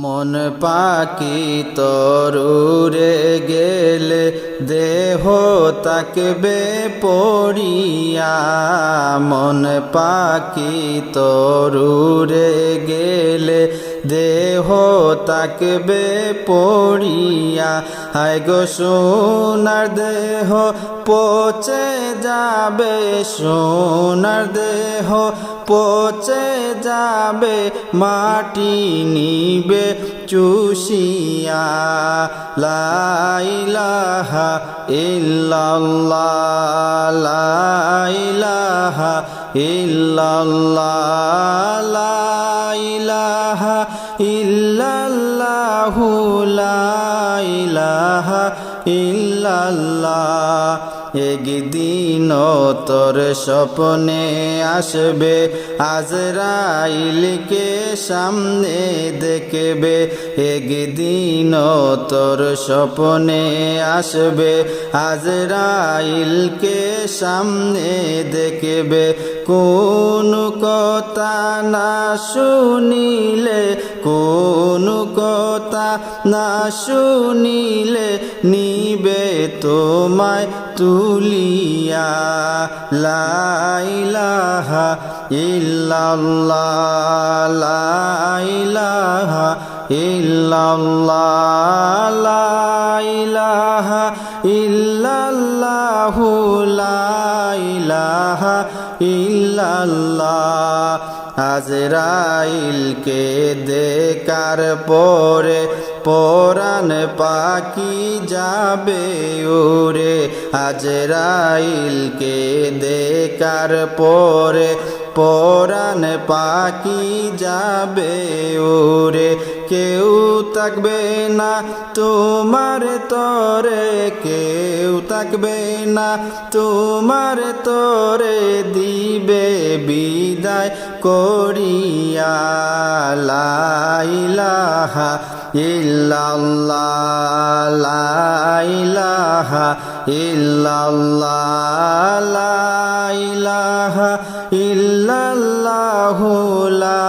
মন পাখি তরুরে গেলে দেহ তাকবে পড়িয়া। মন পাখি তরুরে গেলে দেহ তাকবে পড়িয়া। হায় গো সোনার দেহ পচে যাবে, সোনার দেহ পচে যাবে, মাটি নিবে চুষিয়া। লা ইলাহা ইল্লাল্লাহ, লা ইলাহা ইল্লাল্লাহ, লা ইলাহা ইল্লাল্লাহু, লা ইলাহা ইল্লাল্লাহ। একদিন তোর স্বপ্নে আসবে, আজরাইলকে সামনে দেখবে। একদিন তোর স্বপ্নে আসবে, আজরাইলকে সামনে দেখবে। কোন কথা না শুনিলে, কোন কথা না শুনিলে নিবে তোমায় তুলিয়া। লা ইলাহা ইল্লাল্লাহ, লা ইলাহা ইল্লাল্লাহ, লা ইলাহা ইল্লাল্লাহু, লা ইলাহা ইল্লাল্লাহ। আজরাইলকে দেখার পরে পরাণ পাখি যাবে উড়ে। আজরাইলকে দেখার পরে পরাণ পাখি যাবে উড়ে। কেউ থাকবে না তোমার তরে, কেউ থাকবে না তোমার তরে, দিবে বিদায় করিয়া। লা ইলাহা ইল্লাল্লাহ, লা ইলাহা ইল্লাল্লাহ, লা ইলাহা ইল্লাল্লাহু, লা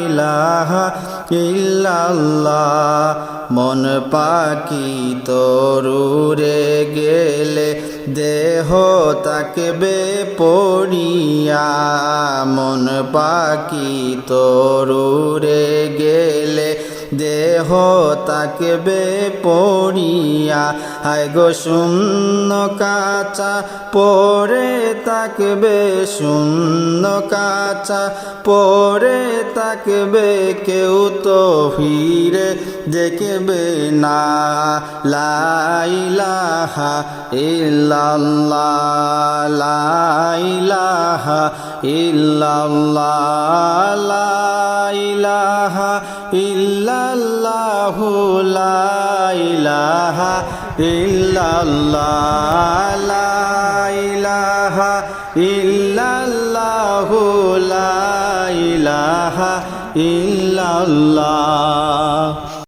ইলাহা ইল্লাল্লাহ। মন পাখি তরুরে গেলে দেহ তাকবে পড়িয়া। মন পাখি তরুরে গেলে দেহ তাকবে পড়িয়া। হায় গো শূন্য কাচা পরে তাকবে, শূন্য কাচা পরে তাকবে, কেউ তো ফিরে দেখবে না। লা ইলাহা ইল্লাল্লাহ, লা ইলাহা ইল্লাল্লাহ, লা ইলাহা ইল্লাল্লাহু, লা ইলাহা ইল্লাল্লাহ, লা ইলাহা ইল্লাল্লাহু, লা ইলাহা ইল্লাল্লাহ।